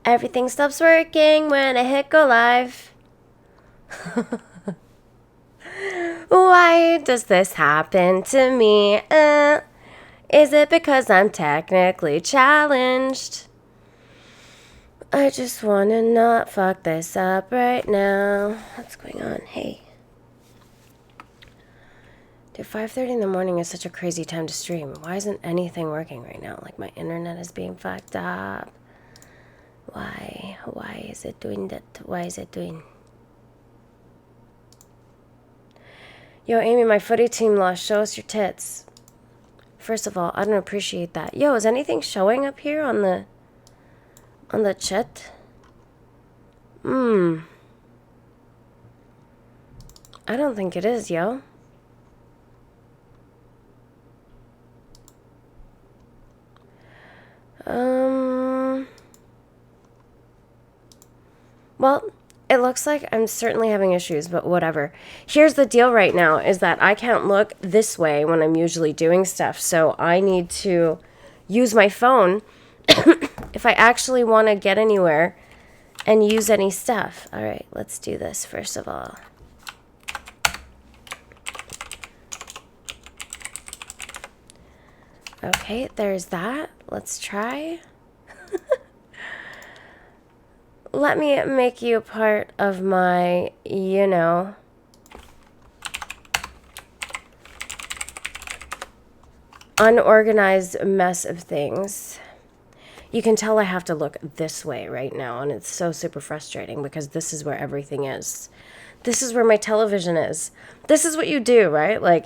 Everything stops working when I hit go live. Why does this happen to me? Is it because I'm technically challenged? I just wanna not fuck this up right now. What's going on? Hey. Dude, 5:30 in the morning is such a crazy time to stream. Why isn't anything working right now? Like, my internet is being fucked up. Why? Why is it doing that? Why is it doing... Yo, Amy, my footy team lost. Show us your tits. First of all, I don't appreciate that. Yo, is anything showing up here on the chat? I don't think it is, yo. Well, it looks like I'm certainly having issues, but whatever. Here's the deal right now is that I can't look this way when I'm usually doing stuff, so I need to use my phone if I actually want to get anywhere and use any stuff. All right, let's do this first of all. Okay, there's that. Let's try. Let me make you part of my, unorganized mess of things. You can tell I have to look this way right now, and it's so super frustrating because this is where everything is. This is where my television is. This is what you do, right? Like,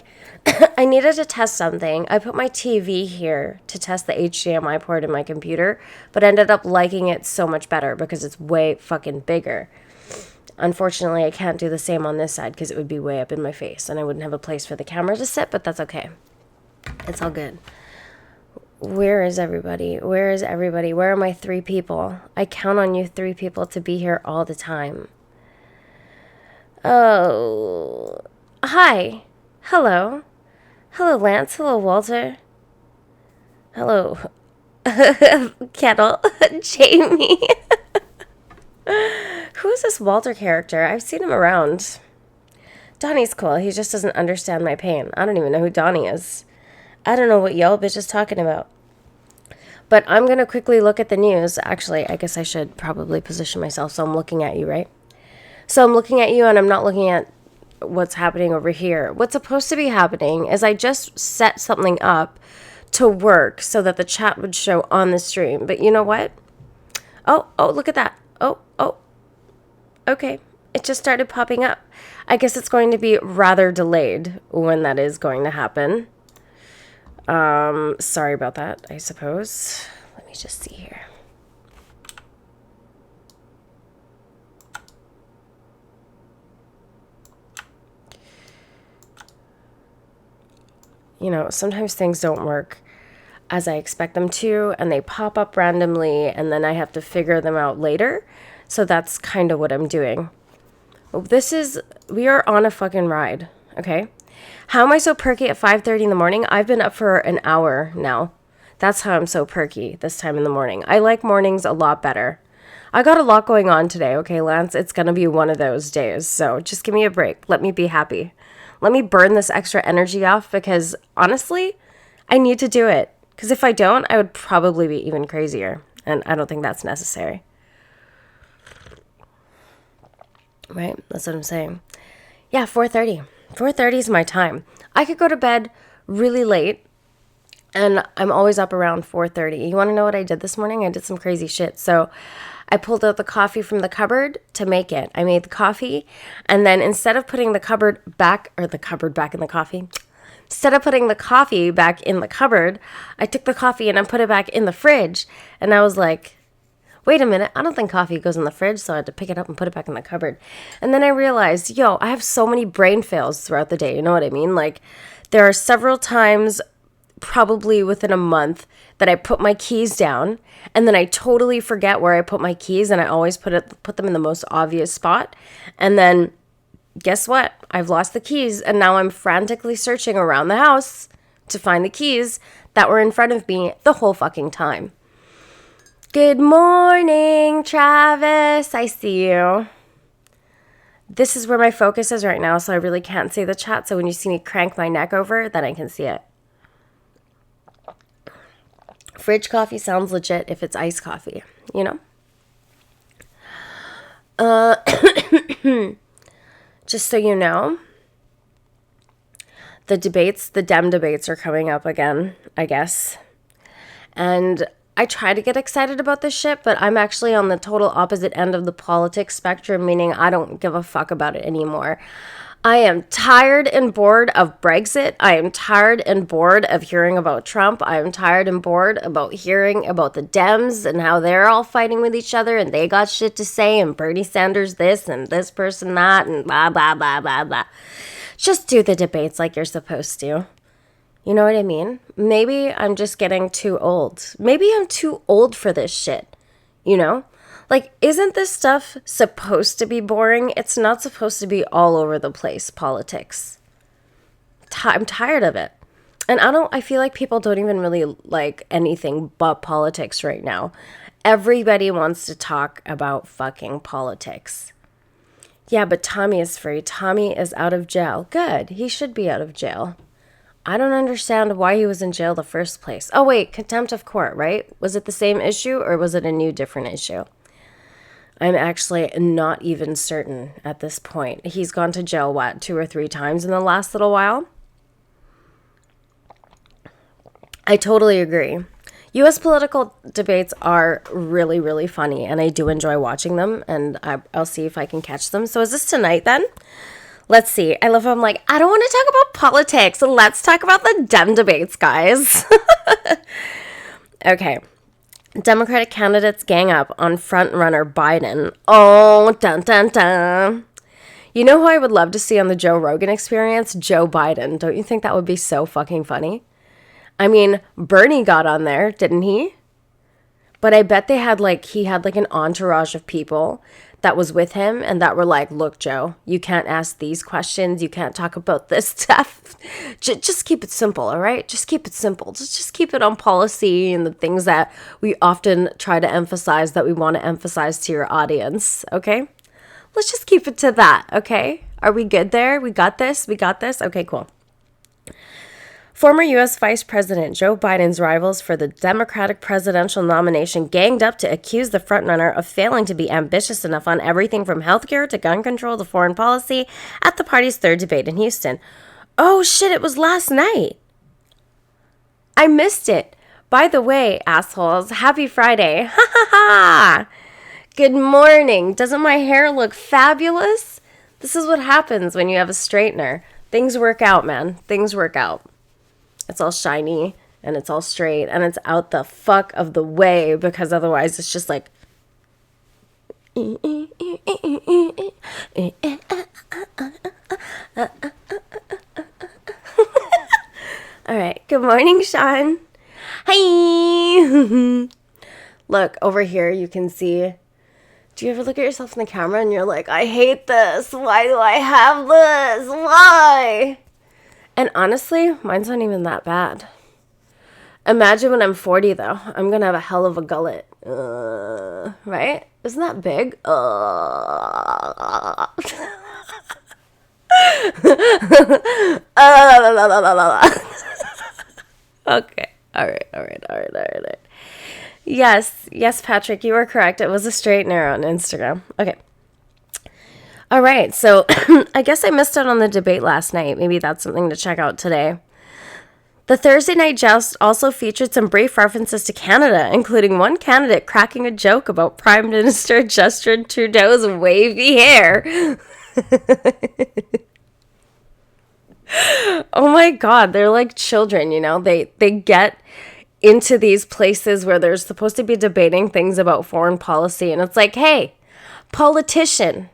I needed to test something. I put my TV here to test the HDMI port in my computer, but ended up liking it so much better because it's way fucking bigger. Unfortunately, I can't do the same on this side because it would be way up in my face and I wouldn't have a place for the camera to sit, but that's okay. It's all good. Where is everybody? Where is everybody? Where are my 3 people? I count on you 3 people to be here all the time. Oh, hi. Hello. Hello, Lance. Hello, Walter. Hello, Kettle. Jamie. Who is this Walter character? I've seen him around. Donnie's cool. He just doesn't understand my pain. I don't even know who Donnie is. I don't know what y'all bitch is talking about. But I'm going to quickly look at the news. Actually, I guess I should probably position myself so I'm looking at you, right? So I'm looking at you and I'm not looking at what's happening over here. What's supposed to be happening is I just set something up to work so that the chat would show on the stream. But you know what? Oh, look at that. Oh. Okay. It just started popping up. I guess it's going to be rather delayed when that is going to happen. Sorry about that, I suppose. Let me just see here. Sometimes things don't work as I expect them to, and they pop up randomly, and then I have to figure them out later. So that's kind of what I'm doing. We are on a fucking ride, okay? How am I so perky at 5:30 in the morning? I've been up for an hour now. That's how I'm so perky this time in the morning. I like mornings a lot better. I got a lot going on today, okay, Lance? It's going to be one of those days, so just give me a break. Let me be happy. Let me burn this extra energy off because, honestly, I need to do it. Because if I don't, I would probably be even crazier, and I don't think that's necessary. Right? That's what I'm saying. Yeah, 4:30. 4:30 is my time. I could go to bed really late, and I'm always up around 4:30. You want to know what I did this morning? I did some crazy shit. So I pulled out the coffee from the cupboard to make it. I made the coffee, and then instead of putting the cupboard back in the coffee, instead of putting the coffee back in the cupboard, I took the coffee and I put it back in the fridge. And I was like, wait a minute, I don't think coffee goes in the fridge, so I had to pick it up and put it back in the cupboard. And then I realized, I have so many brain fails throughout the day, you know what I mean? Like, there are several times, probably within a month, that I put my keys down, and then I totally forget where I put my keys, and I always put them in the most obvious spot. And then guess what? I've lost the keys, and now I'm frantically searching around the house to find the keys that were in front of me the whole fucking time. Good morning, Travis. I see you. This is where my focus is right now, so I really can't see the chat. So when you see me crank my neck over, then I can see it. Fridge coffee sounds legit if it's iced coffee, you know? Just so you know, the Dem debates are coming up again, I guess. And I try to get excited about this shit, but I'm actually on the total opposite end of the politics spectrum, meaning I don't give a fuck about it anymore. I am tired and bored of Brexit. I am tired and bored of hearing about Trump. I am tired and bored about hearing about the Dems and how they're all fighting with each other and they got shit to say and Bernie Sanders this and this person that and blah, blah, blah, blah, blah. Just do the debates like you're supposed to. You know what I mean? Maybe I'm just getting too old. Maybe I'm too old for this shit, you know? Like, isn't this stuff supposed to be boring? It's not supposed to be all over the place, politics. I'm tired of it. And I feel like people don't even really like anything but politics right now. Everybody wants to talk about fucking politics. Yeah, but Tommy is free. Tommy is out of jail. Good. He should be out of jail. I don't understand why he was in jail the first place. Oh, wait, contempt of court, right? Was it the same issue or was it a new different issue? I'm actually not even certain at this point. He's gone to jail, 2 or 3 times in the last little while? I totally agree. U.S. political debates are really, really funny, and I do enjoy watching them, and I'll see if I can catch them. So is this tonight then? Let's see. I love how I'm like, I don't want to talk about politics. Let's talk about the Dem debates, guys. Okay. Democratic candidates gang up on frontrunner Biden. Oh, dun, dun, dun. You know who I would love to see on the Joe Rogan Experience? Joe Biden. Don't you think that would be so fucking funny? I mean, Bernie got on there, didn't he? But I bet he had an entourage of people that was with him and that were like, look, Joe, you can't ask these questions. You can't talk about this stuff. Just keep it simple, all right? Just keep it simple. Just keep it on policy and the things that we often try to emphasize that we want to emphasize to your audience, okay? Let's just keep it to that, okay? Are we good there? We got this? We got this? Okay, cool. Former U.S. Vice President Joe Biden's rivals for the Democratic presidential nomination ganged up to accuse the frontrunner of failing to be ambitious enough on everything from healthcare to gun control to foreign policy at the party's third debate in Houston. Oh shit, it was last night. I missed it. By the way, assholes, happy Friday. Ha ha ha. Good morning. Doesn't my hair look fabulous? This is what happens when you have a straightener. Things work out, man. Things work out. It's all shiny and it's all straight and it's out the fuck of the way because otherwise it's just like. All right. Good morning, Sean. Hi. Look, over here you can see. Do you ever look at yourself in the camera and you're like, I hate this. Why do I have this? Why? And honestly, mine's not even that bad. Imagine when I'm 40, though. I'm going to have a hell of a gullet. Right? Isn't that big? Okay. All right. Yes, Patrick, you are correct. It was a straightener on Instagram. Okay. All right, so I guess I missed out on the debate last night. Maybe that's something to check out today. The Thursday night joust also featured some brief references to Canada, including one candidate cracking a joke about Prime Minister Justin Trudeau's wavy hair. Oh my God, they're like children, you know? They get into these places where they're supposed to be debating things about foreign policy, and it's like, hey, politician,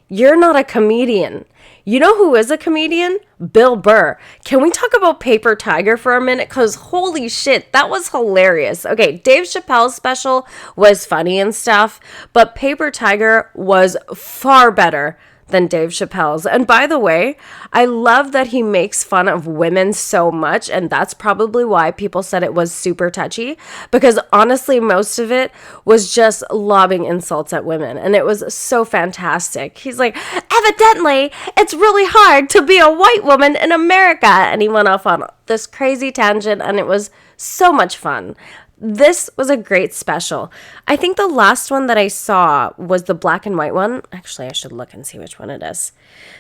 you're not a comedian. You know who is a comedian? Bill Burr. Can we talk about Paper Tiger for a minute? Because holy shit, that was hilarious. Okay, Dave Chappelle's special was funny and stuff, but Paper Tiger was far better than Dave Chappelle's. And by the way, I love that he makes fun of women so much, and that's probably why people said it was super touchy, because honestly, most of it was just lobbing insults at women, and it was so fantastic. He's like, evidently, it's really hard to be a white woman in America, and he went off on this crazy tangent, and it was so much fun. This was a great special. I think the last one that I saw was the black and white one. Actually, I should look and see which one it is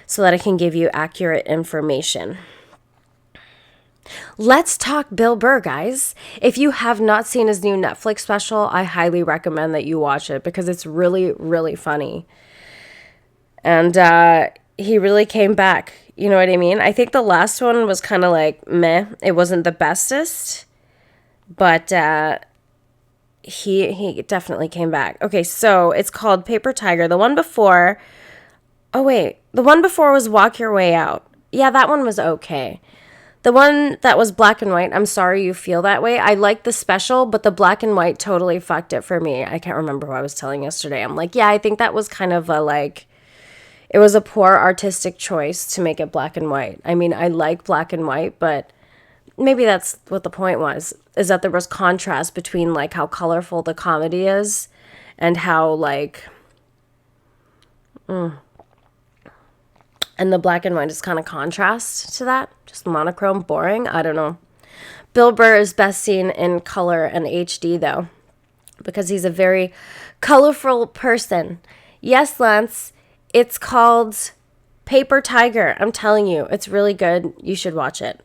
so that I can give you accurate information. Let's talk Bill Burr, guys. If you have not seen his new Netflix special, I highly recommend that you watch it because it's really, really funny. And he really came back. You know what I mean? I think the last one was kind of like meh. It wasn't the bestest. But he definitely came back. Okay, so it's called Paper Tiger. The one before... Oh, wait. The one before was Walk Your Way Out. Yeah, that one was okay. The one that was black and white, I'm sorry you feel that way. I like the special, but the black and white totally fucked it for me. I can't remember who I was telling yesterday. I'm like, yeah, I think that was kind of a, like... It was a poor artistic choice to make it black and white. I mean, I like black and white, but... Maybe that's what the point was, is that there was contrast between, like, how colorful the comedy is and how, like, and the black and white is kind of contrast to that. Just monochrome, boring. I don't know. Bill Burr is best seen in color and HD, though, because he's a very colorful person. Yes, Lance, it's called Paper Tiger. I'm telling you, it's really good. You should watch it.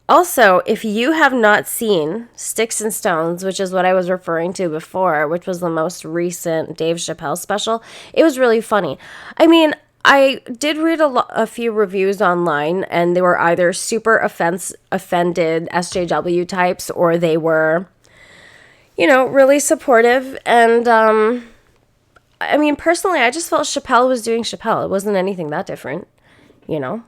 Also, if you have not seen Sticks and Stones, which is what I was referring to before, which was the most recent Dave Chappelle special, it was really funny. I mean, I did read a few reviews online, and they were either super offended SJW types, or they were, you know, really supportive. And, I mean, personally, I just felt Chappelle was doing Chappelle. It wasn't anything that different, you know?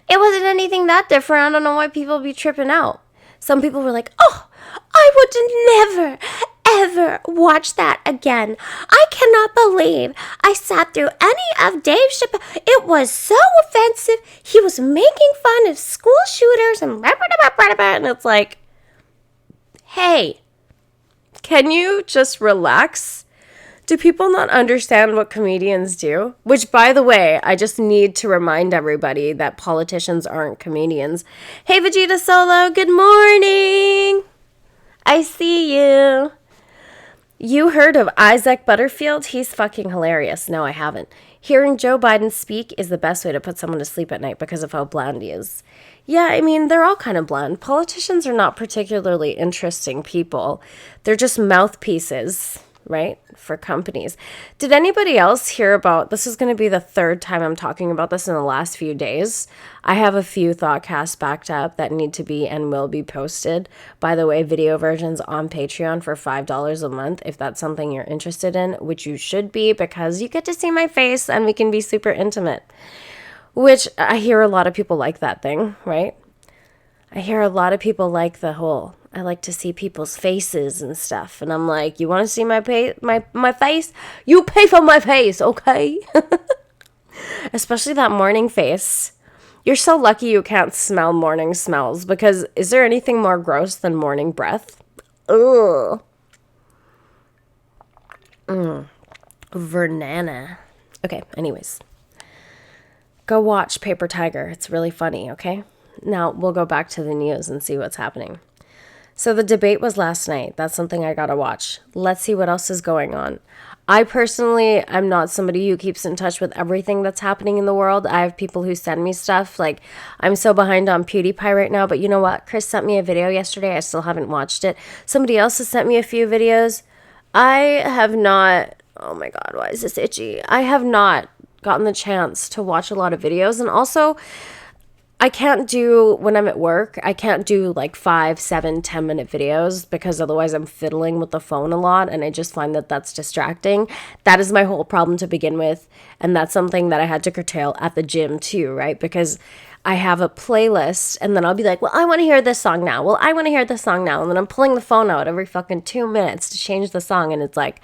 It wasn't anything that different. I don't know why people be tripping out. Some people were like, oh, I would never, ever watch that again. I cannot believe I sat through any of Dave Chappelle. It was so offensive. He was making fun of school shooters and blah, blah, blah, blah, blah. And it's like, hey, can you just relax? Do people not understand what comedians do? Which, by the way, I just need to remind everybody that politicians aren't comedians. Hey, Vegeta Solo, good morning. I see you. You heard of Isaac Butterfield? He's fucking hilarious. No, I haven't. Hearing Joe Biden speak is the best way to put someone to sleep at night because of how bland he is. Yeah, I mean, they're all kind of bland. Politicians are not particularly interesting people. They're just mouthpieces, right, for companies. Did anybody else hear about, this is going to be the third time I'm talking about this in the last few days. I have a few Thoughtcasts backed up that need to be and will be posted. By the way, video versions on Patreon for $5 a month if that's something you're interested in, which you should be because you get to see my face and we can be super intimate. Which I hear a lot of people like that thing, right? I hear a lot of people like the whole, I like to see people's faces and stuff. And I'm like, you want to see my face? You pay for my face, okay? Especially that morning face. You're so lucky you can't smell morning smells, because is there anything more gross than morning breath? Ugh. Vernana. Okay, anyways. Go watch Paper Tiger. It's really funny, okay? Now, we'll go back to the news and see what's happening. So the debate was last night. That's something I gotta watch. Let's see what else is going on. I personally, I'm not somebody who keeps in touch with everything that's happening in the world. I have people who send me stuff. Like, I'm so behind on PewDiePie right now. But you know what? Chris sent me a video yesterday. I still haven't watched it. Somebody else has sent me a few videos. I have not... Oh my God, why is this itchy? I have not gotten the chance to watch a lot of videos. And also... I can't do, when I'm at work, I can't do like 5, 7, 10-minute videos because otherwise I'm fiddling with the phone a lot and I just find that that's distracting. That is my whole problem to begin with, and that's something that I had to curtail at the gym too, right? Because I have a playlist and then I'll be like, well, I want to hear this song now. Well, I want to hear this song now. And then I'm pulling the phone out every fucking 2 minutes to change the song, and it's like,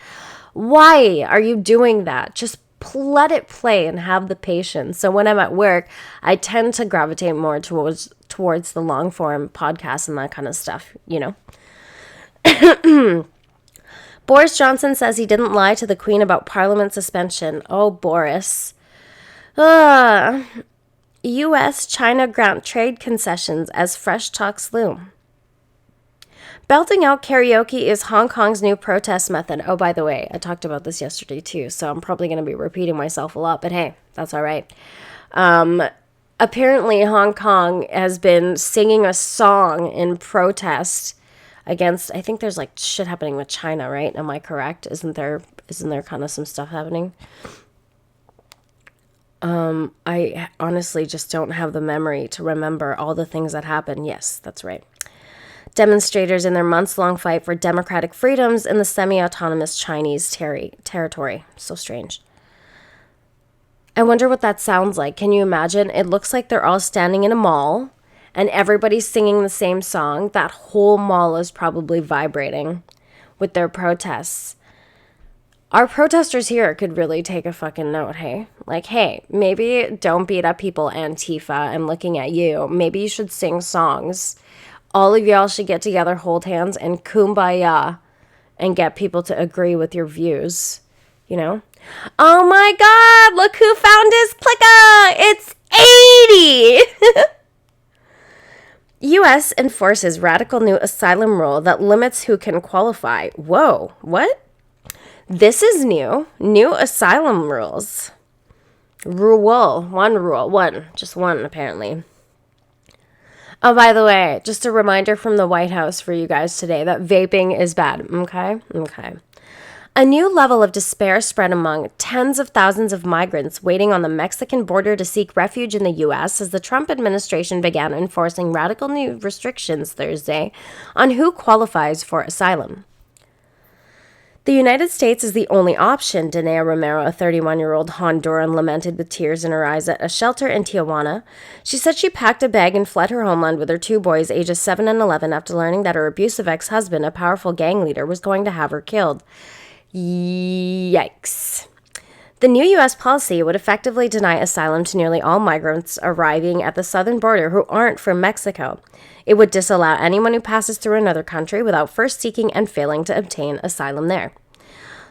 why are you doing that? Just let it play and have the patience. So when I'm at work, I tend to gravitate more towards the long form podcast and that kind of stuff, you know. Boris Johnson says he didn't lie to the Queen about Parliament suspension. Oh, Boris. U.S.-China grant trade concessions as fresh talks loom. Belting out karaoke is Hong Kong's new protest method. Oh, by the way, I talked about this yesterday too, so I'm probably going to be repeating myself a lot, but hey, that's all right. Apparently, Hong Kong has been singing a song in protest against, I think there's like shit happening with China, right? Am I correct? Isn't there kind of some stuff happening? I honestly just don't have the memory to remember all the things that happened. Yes, that's right. Demonstrators in their months-long fight for democratic freedoms in the semi-autonomous Chinese territory. So strange. I wonder what that sounds like. Can you imagine? It looks like they're all standing in a mall and everybody's singing the same song. That whole mall is probably vibrating with their protests. Our protesters here could really take a fucking note, hey? Like, hey, maybe don't beat up people, Antifa. I'm looking at you. Maybe you should sing songs. All of y'all should get together, hold hands, and kumbaya and get people to agree with your views, you know? Oh my God, look who found his clicker! It's 80! U.S. enforces radical new asylum rule that limits who can qualify. Whoa, what? This is new. New asylum rules. One, just one apparently. Oh, by the way, just a reminder from the White House for you guys today that vaping is bad, okay? Okay. A new level of despair spread among tens of thousands of migrants waiting on the Mexican border to seek refuge in the U.S. as the Trump administration began enforcing radical new restrictions Thursday on who qualifies for asylum. The United States is the only option, Danea Romero, a 31-year-old Honduran, lamented with tears in her eyes at a shelter in Tijuana. She said she packed a bag and fled her homeland with her two boys, ages 7 and 11, after learning that her abusive ex-husband, a powerful gang leader, was going to have her killed. Yikes. The new U.S. policy would effectively deny asylum to nearly all migrants arriving at the southern border who aren't from Mexico. It would disallow anyone who passes through another country without first seeking and failing to obtain asylum there.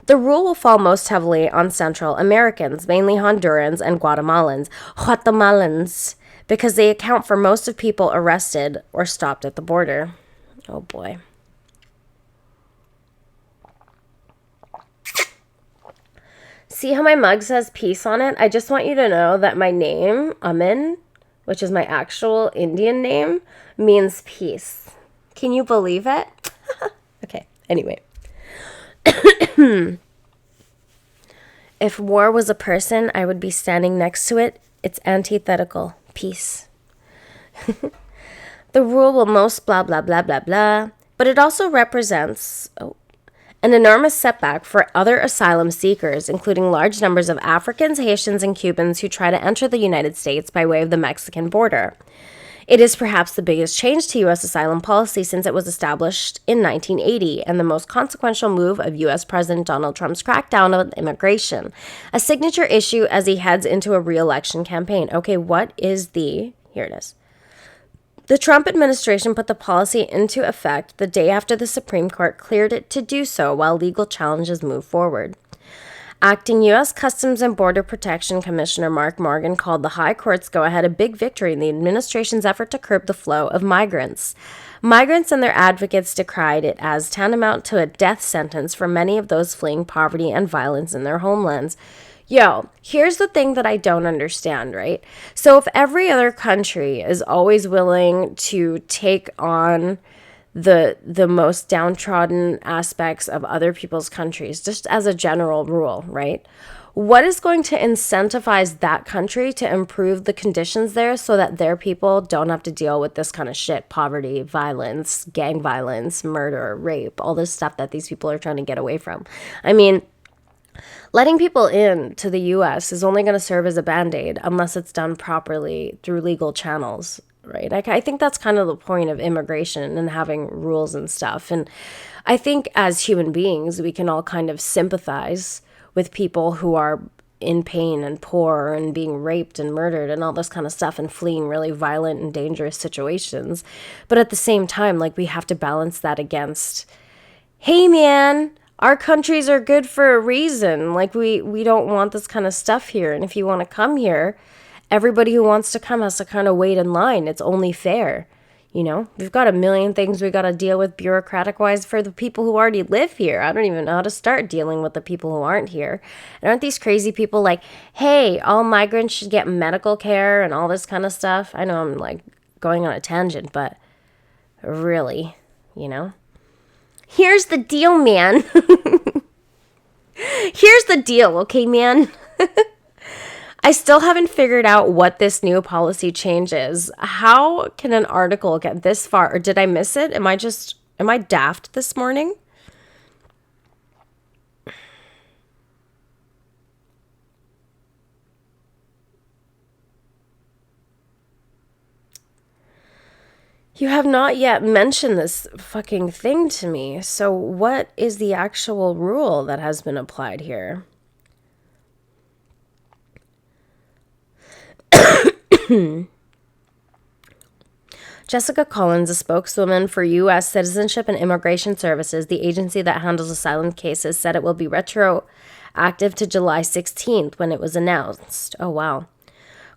The rule will fall most heavily on Central Americans, mainly Hondurans and Guatemalans, because they account for most of people arrested or stopped at the border. Oh boy. See how my mug says peace on it? I just want you to know that my name, Amin, which is my actual Indian name, means peace. Can you believe it? Okay, anyway. If war was a person, I would be standing next to it. It's antithetical. Peace. The rule will most blah, blah, blah, blah, blah. But it also represents an enormous setback for other asylum seekers, including large numbers of Africans, Haitians, and Cubans who try to enter the United States by way of the Mexican border. It is perhaps the biggest change to U.S. asylum policy since it was established in 1980 and the most consequential move of U.S. President Donald Trump's crackdown on immigration, a signature issue as he heads into a re-election campaign. Okay, here it is. The Trump administration put the policy into effect the day after the Supreme Court cleared it to do so while legal challenges move forward. Acting U.S. Customs and Border Protection Commissioner Mark Morgan called the High Court's go-ahead a big victory in the administration's effort to curb the flow of migrants. Migrants and their advocates decried it as tantamount to a death sentence for many of those fleeing poverty and violence in their homelands. Yo, here's the thing that I don't understand, right? So if every other country is always willing to take on the most downtrodden aspects of other people's countries, just as a general rule, right? What is going to incentivize that country to improve the conditions there so that their people don't have to deal with this kind of shit, poverty, violence, gang violence, murder, rape, all this stuff that these people are trying to get away from? I mean, letting people in to the U.S. is only going to serve as a Band-Aid unless it's done properly through legal channels, right? I think that's kind of the point of immigration and having rules and stuff. And I think as human beings, we can all kind of sympathize with people who are in pain and poor and being raped and murdered and all this kind of stuff and fleeing really violent and dangerous situations. But at the same time, like, we have to balance that against, hey man, our countries are good for a reason. Like, we don't want this kind of stuff here. And if you want to come here, everybody who wants to come has to kind of wait in line. It's only fair. You know, we've got a million things we got to deal with bureaucratic wise for the people who already live here. I don't even know how to start dealing with the people who aren't here. And aren't these crazy people like, hey, all migrants should get medical care and all this kind of stuff? I know I'm like going on a tangent, but really, you know? Here's the deal, man. Here's the deal, okay, man? I still haven't figured out what this new policy change is. How can an article get this far? Or did I miss it? Am I daft this morning? You have not yet mentioned this fucking thing to me. So what is the actual rule that has been applied here? Jessica Collins, a spokeswoman for U.S. Citizenship and Immigration Services, the agency that handles asylum cases, said it will be retroactive to July 16th when it was announced. Oh, wow.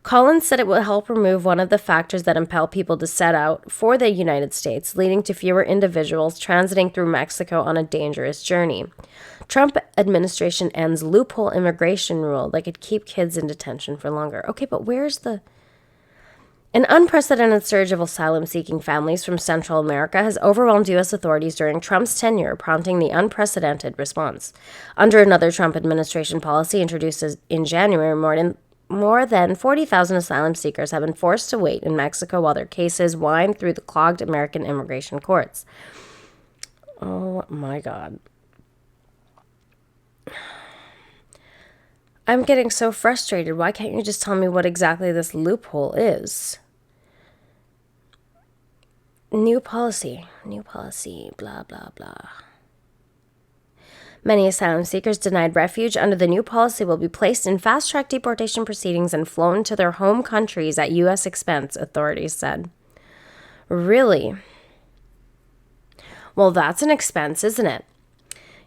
Collins said it will help remove one of the factors that impel people to set out for the United States, leading to fewer individuals transiting through Mexico on a dangerous journey. Trump administration ends loophole immigration rule that could keep kids in detention for longer. Okay, but where's the... An unprecedented surge of asylum-seeking families from Central America has overwhelmed U.S. authorities during Trump's tenure, prompting the unprecedented response. Under another Trump administration policy introduced in January, more than 40,000 asylum seekers have been forced to wait in Mexico while their cases wind through the clogged American immigration courts. Oh my God. I'm getting so frustrated. Why can't you just tell me what exactly this loophole is? New policy, blah, blah, blah. Many asylum seekers denied refuge under the new policy will be placed in fast-track deportation proceedings and flown to their home countries at U.S. expense, authorities said. Really? Well, that's an expense, isn't it?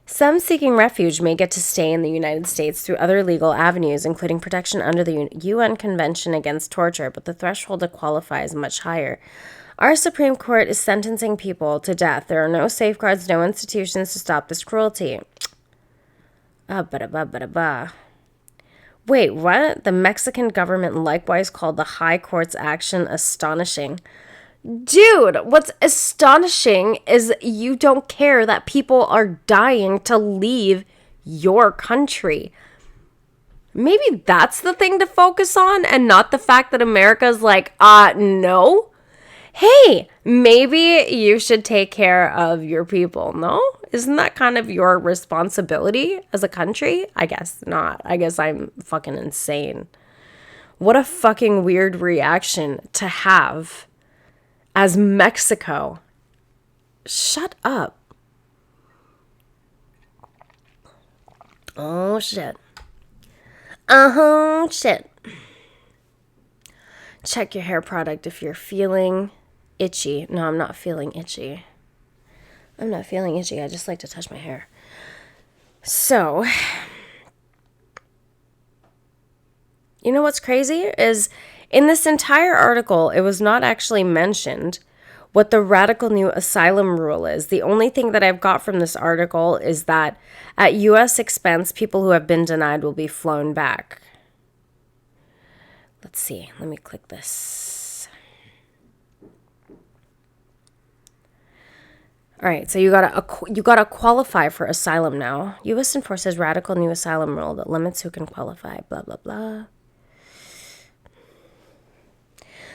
Some seeking refuge may get to stay in the United States through other legal avenues, including protection under the UN Convention Against Torture, but the threshold to qualify is much higher. Our Supreme Court is sentencing people to death. There are no safeguards, no institutions to stop this cruelty. Wait, what? The Mexican government likewise called the High Court's action astonishing. Dude, what's astonishing is you don't care that people are dying to leave your country. Maybe that's the thing to focus on and not the fact that America's like, no. Hey, maybe you should take care of your people, no? Isn't that kind of your responsibility as a country? I guess not. I guess I'm fucking insane. What a fucking weird reaction to have as Mexico. Shut up. Oh, shit. Shit. Check your hair product if you're feeling itchy. No, I'm not feeling itchy. I just like to touch my hair. So, you know what's crazy is in this entire article, it was not actually mentioned what the radical new asylum rule is. The only thing that I've got from this article is that at U.S. expense, people who have been denied will be flown back. Let's see. Let me click this. All right, so you gotta qualify for asylum now. U.S. enforces radical new asylum rule that limits who can qualify. Blah blah blah.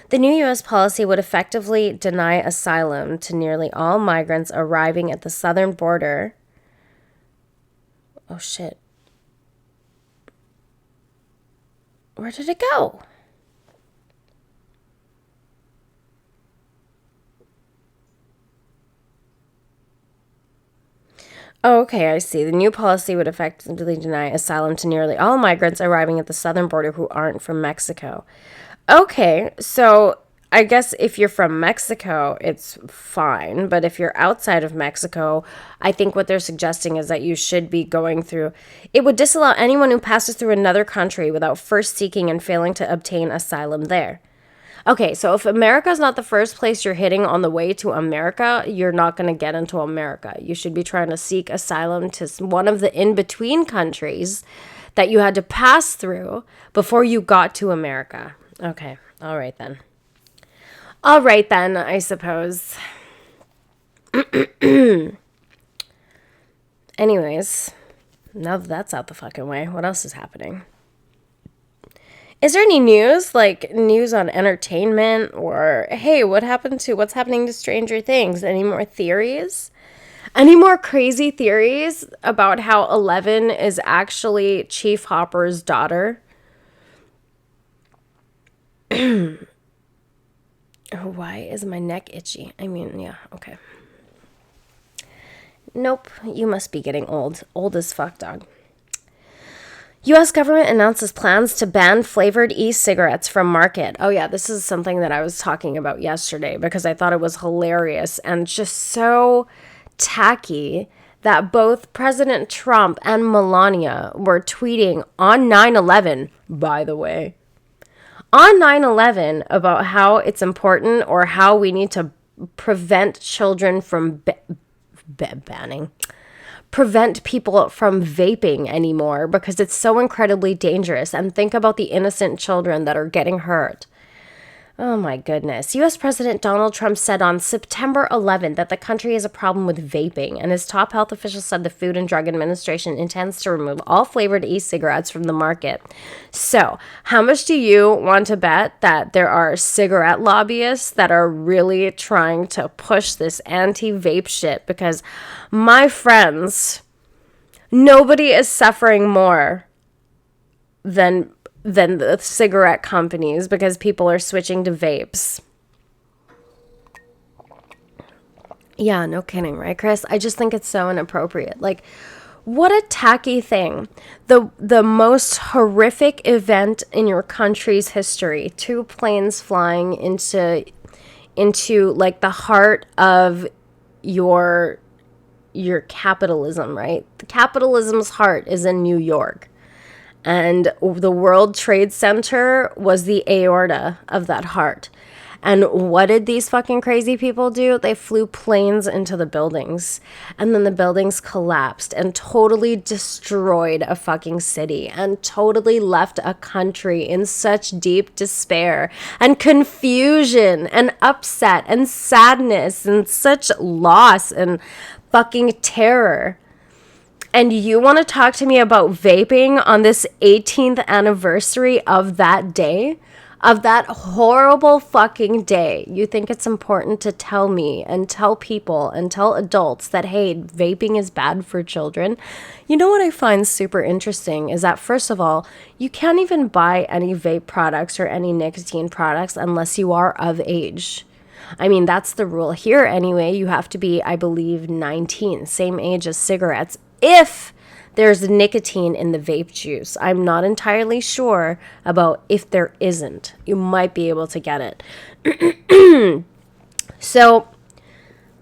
The new U.S. policy would effectively deny asylum to nearly all migrants arriving at the southern border. Oh shit! Where did it go? Oh, okay, I see. The new policy would effectively deny asylum to nearly all migrants arriving at the southern border who aren't from Mexico. Okay, so I guess if you're from Mexico, it's fine. But if you're outside of Mexico, I think what they're suggesting is that you should be going through. It would disallow anyone who passes through another country without first seeking and failing to obtain asylum there. Okay, so if America is not the first place you're hitting on the way to America, you're not going to get into America. You should be trying to seek asylum to one of the in between countries that you had to pass through before you got to America. Okay, all right then. All right then, I suppose. Anyways, now that that's out the fucking way, what else is happening? Is there any news, like news on entertainment, or hey, what's happening to Stranger Things? Any more theories? Any more crazy theories about how Eleven is actually Chief Hopper's daughter? Why is my neck itchy? I mean, yeah, okay. Nope, you must be getting old. Old as fuck, dog. U.S. government announces plans to ban flavored e-cigarettes from market. Oh yeah, this is something that I was talking about yesterday because I thought it was hilarious and just so tacky that both President Trump and Melania were tweeting on 9/11, by the way, on 9/11 about how it's important or how we need to prevent children from banning prevent people from vaping anymore because it's so incredibly dangerous. And think about the innocent children that are getting hurt. Oh my goodness. U.S. President Donald Trump said on September 11th that the country has a problem with vaping, and his top health official said the Food and Drug Administration intends to remove all flavored e-cigarettes from the market. So, how much do you want to bet that there are cigarette lobbyists that are really trying to push this anti-vape shit? Because, my friends, nobody is suffering more than the cigarette companies because people are switching to vapes. Yeah, no kidding, right, Chris? I just think it's so inappropriate. Like, what a tacky thing. The most horrific event in your country's history. 2 planes flying into like the heart of your capitalism, right? The capitalism's heart is in New York. And the World Trade Center was the aorta of that heart. And what did these fucking crazy people do? They flew planes into the buildings. And then the buildings collapsed and totally destroyed a fucking city and totally left a country in such deep despair and confusion and upset and sadness and such loss and fucking terror. And you want to talk to me about vaping on this 18th anniversary of that day? Of that horrible fucking day. You think it's important to tell me and tell people and tell adults that, hey, vaping is bad for children? You know what I find super interesting is that, first of all, you can't even buy any vape products or any nicotine products unless you are of age. I mean, that's the rule here anyway. You have to be, I believe, 19, same age as cigarettes, if there's nicotine in the vape juice. I'm not entirely sure about if there isn't. You might be able to get it. So,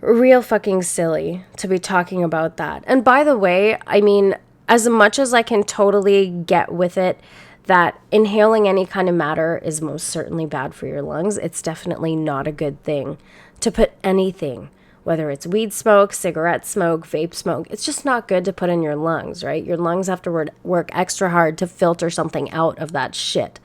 real fucking silly to be talking about that. And by the way, I mean, as much as I can totally get with it, that inhaling any kind of matter is most certainly bad for your lungs. It's definitely not a good thing to put anything, whether it's weed smoke, cigarette smoke, vape smoke, it's just not good to put in your lungs, right? Your lungs have to work extra hard to filter something out of that shit.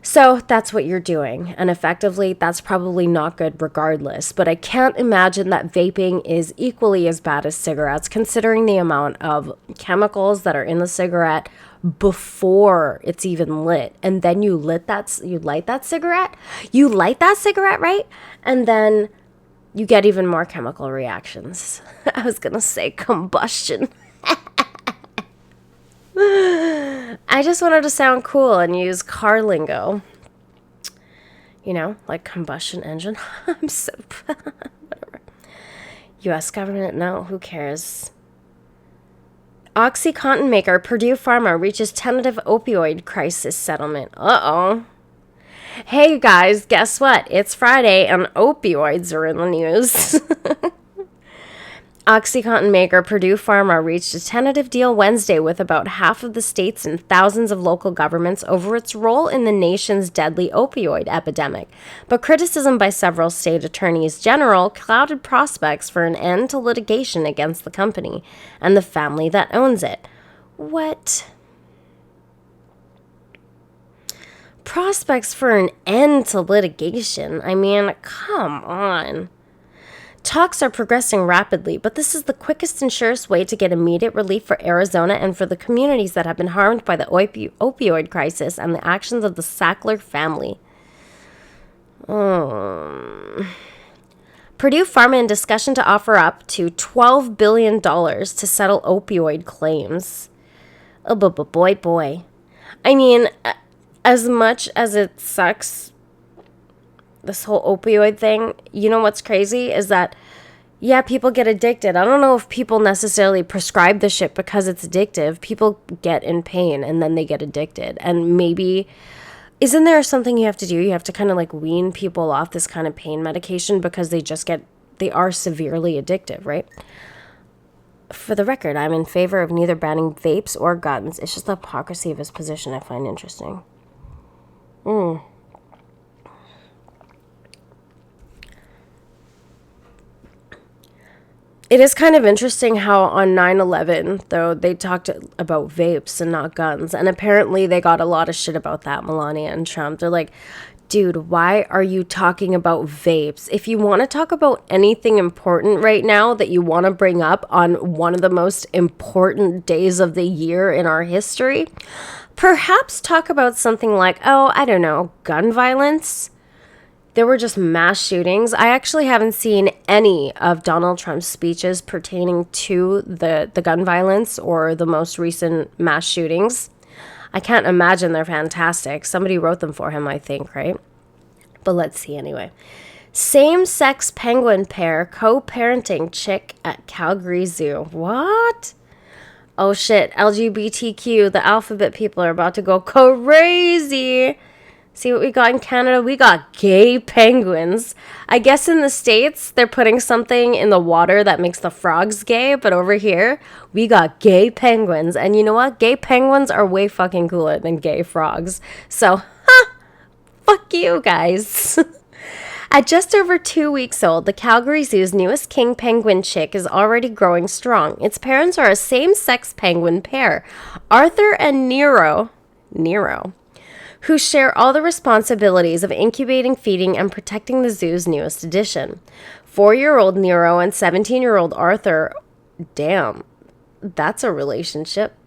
So that's what you're doing. And effectively, that's probably not good regardless. But I can't imagine that vaping is equally as bad as cigarettes, considering the amount of chemicals that are in the cigarette before it's even lit. And then you light that cigarette, right? And then you get even more chemical reactions. I was going to say combustion. I just wanted to sound cool and use car lingo. You know, like combustion engine. I'm so... whatever. U.S. government, no, who cares? OxyContin maker Purdue Pharma reaches tentative opioid crisis settlement. Uh-oh. Hey guys, guess what? It's Friday and opioids are in the news. OxyContin maker Purdue Pharma reached a tentative deal Wednesday with about half of the states and thousands of local governments over its role in the nation's deadly opioid epidemic. But criticism by several state attorneys general clouded prospects for an end to litigation against the company and the family that owns it. What? Prospects for an end to litigation? I mean, come on. Talks are progressing rapidly, but this is the quickest and surest way to get immediate relief for Arizona and for the communities that have been harmed by the opioid crisis and the actions of the Sackler family. Purdue Pharma in discussion to offer up to $12 billion to settle opioid claims. Oh, boy. I mean, as much as it sucks, this whole opioid thing, you know what's crazy is that, yeah, people get addicted. I don't know if people necessarily prescribe the shit because it's addictive. People get in pain and then they get addicted. And maybe, isn't there something you have to do? You have to kind of like wean people off this kind of pain medication because they are severely addictive, right? For the record, I'm in favor of neither banning vapes or guns. It's just the hypocrisy of his position I find interesting. It is kind of interesting how on 9/11, though, they talked about vapes and not guns. And apparently they got a lot of shit about that, Melania and Trump. They're like, dude, why are you talking about vapes? If you want to talk about anything important right now that you want to bring up on one of the most important days of the year in our history, perhaps talk about something like, oh, I don't know, gun violence. There were just mass shootings. I actually haven't seen any of Donald Trump's speeches pertaining to the gun violence or the most recent mass shootings. I can't imagine they're fantastic. Somebody wrote them for him, I think, right? But let's see anyway. Same-sex penguin pair co-parenting chick at Calgary Zoo. What? Oh shit, LGBTQ, the alphabet people are about to go crazy. See what we got in Canada? We got gay penguins. I guess in the States, they're putting something in the water that makes the frogs gay. But over here, we got gay penguins. And you know what? Gay penguins are way fucking cooler than gay frogs. So, fuck you guys. At just over 2 weeks old, the Calgary Zoo's newest king penguin chick is already growing strong. Its parents are a same-sex penguin pair, Arthur and Nero, who share all the responsibilities of incubating, feeding, and protecting the zoo's newest addition. 4-year-old Nero and 17-year-old Arthur, damn, that's a relationship.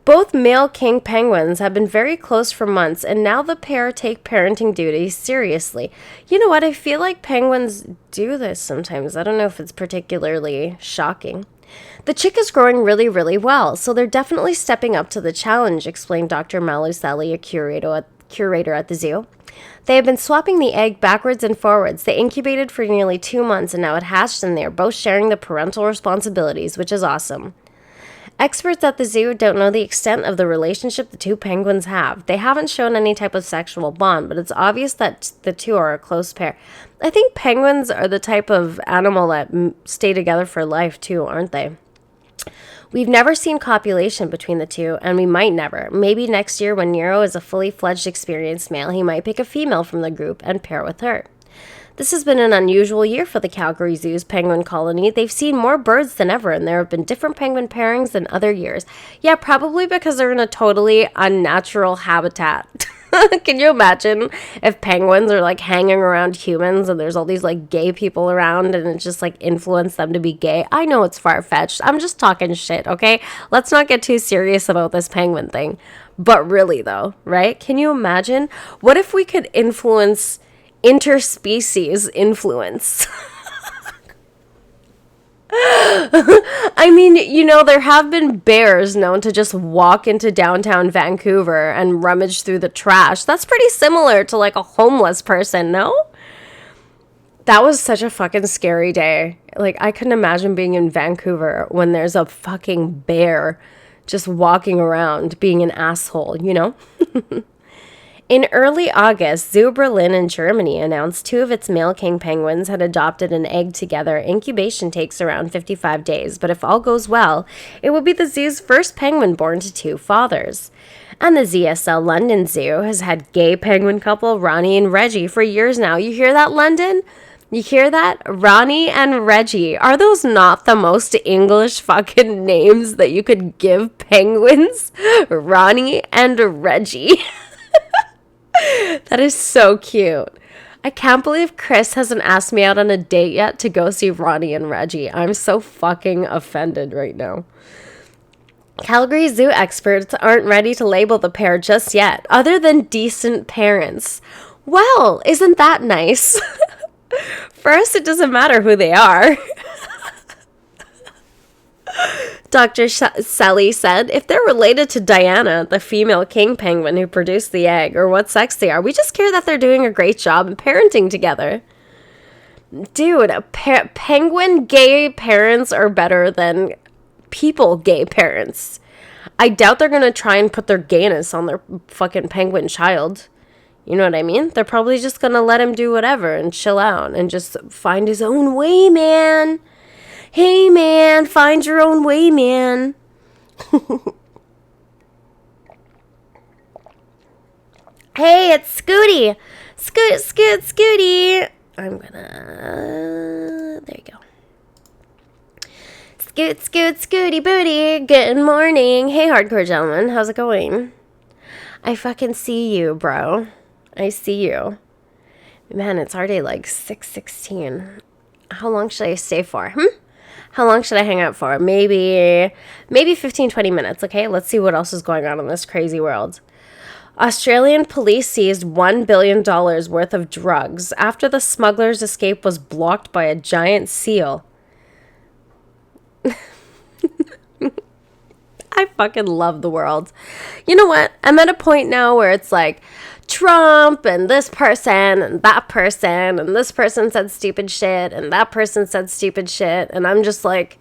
Both male king penguins have been very close for months, and now the pair take parenting duties seriously. You know what? I feel like penguins do this sometimes. I don't know if it's particularly shocking. The chick is growing really, really well, so they're definitely stepping up to the challenge, explained Dr. Malusali, a curator at the zoo. They have been swapping the egg backwards and forwards. They incubated for nearly 2 months, and now it hatched, and they are both sharing the parental responsibilities, which is awesome. Experts at the zoo don't know the extent of the relationship the two penguins have. They haven't shown any type of sexual bond, but it's obvious that the two are a close pair. I think penguins are the type of animal that stay together for life too, aren't they? We've never seen copulation between the two, and we might never. Maybe next year when Nero is a fully fledged experienced male, he might pick a female from the group and pair with her. This has been an unusual year for the Calgary Zoo's penguin colony. They've seen more birds than ever, and there have been different penguin pairings than other years. Yeah, probably because they're in a totally unnatural habitat. Can you imagine if penguins are like hanging around humans and there's all these like gay people around and it just like influenced them to be gay? I know it's far-fetched. I'm just talking shit, okay? Let's not get too serious about this penguin thing. But really though, right? Can you imagine? What if we could influence interspecies influence? I mean, you know, there have been bears known to just walk into downtown Vancouver and rummage through the trash. That's pretty similar to like a homeless person, no? That was such a fucking scary day. Like, I couldn't imagine being in Vancouver when there's a fucking bear just walking around being an asshole, you know? In early August, Zoo Berlin in Germany announced 2 of its male king penguins had adopted an egg together. Incubation takes around 55 days, but if all goes well, it will be the zoo's first penguin born to 2 fathers. And the ZSL London Zoo has had gay penguin couple Ronnie and Reggie for years now. You hear that, London? You hear that? Ronnie and Reggie. Are those not the most English fucking names that you could give penguins? Ronnie and Reggie. That is so cute. I can't believe Chris hasn't asked me out on a date yet to go see Ronnie and Reggie. I'm so fucking offended right now. Calgary Zoo experts aren't ready to label the pair just yet, other than decent parents. Well, isn't that nice? For us, it doesn't matter who they are. Dr. Sally said, if they're related to Diana, the female king penguin who produced the egg, or what sex they are, we just care that they're doing a great job in parenting together. Dude, penguin gay parents are better than people gay parents. I doubt they're going to try and put their gayness on their fucking penguin child. You know what I mean? They're probably just going to let him do whatever and chill out and just find his own way, man. Hey, man, find your own way, man. Hey, it's Scooty. Scooty. I'm gonna... There you go. Scooty booty. Good morning. Hey, hardcore gentlemen. How's it going? I fucking see you, bro. I see you. Man, it's already like 6:16. How long should I stay for? How long should I hang out for? Maybe 15, 20 minutes, okay? Let's see what else is going on in this crazy world. Australian police seized $1 billion worth of drugs after the smuggler's escape was blocked by a giant seal. I fucking love the world. You know what? I'm at a point now where it's like Trump and this person and that person and this person said stupid shit and that person said stupid shit, and I'm just like,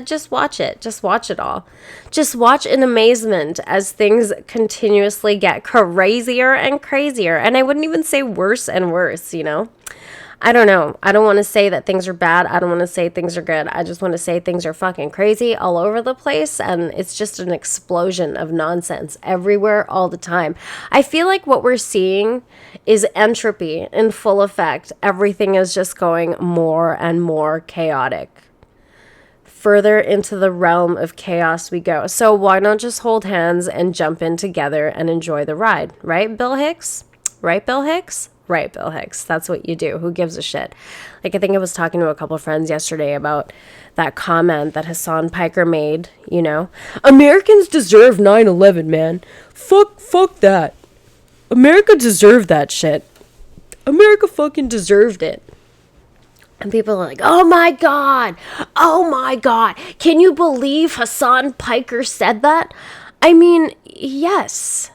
just watch it. Just watch it all. Just watch in amazement as things continuously get crazier and crazier. And I wouldn't even say worse and worse, you know? I don't know. I don't want to say that things are bad. I don't want to say things are good. I just want to say things are fucking crazy all over the place. And it's just an explosion of nonsense everywhere all the time. I feel like what we're seeing is entropy in full effect. Everything is just going more and more chaotic. Further into the realm of chaos we go. So why not just hold hands and jump in together and enjoy the ride? Right, Bill Hicks? Right, Bill Hicks? Right, Bill Hicks. That's what you do. Who gives a shit? Like, I think I was talking to a couple of friends yesterday about that comment that Hassan Piker made, you know? Americans deserve 9/11, man. Fuck that. America deserved that shit. America fucking deserved it. And people are like, oh my God. Can you believe Hassan Piker said that? I mean, yes.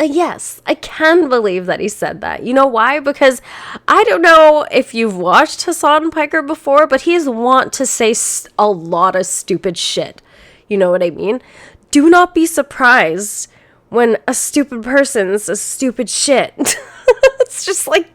Yes, I can believe that he said that. You know why? Because I don't know if you've watched Hassan Piker before, but he's wont to say a lot of stupid shit. You know what I mean? Do not be surprised when a stupid person says stupid shit. It's just like,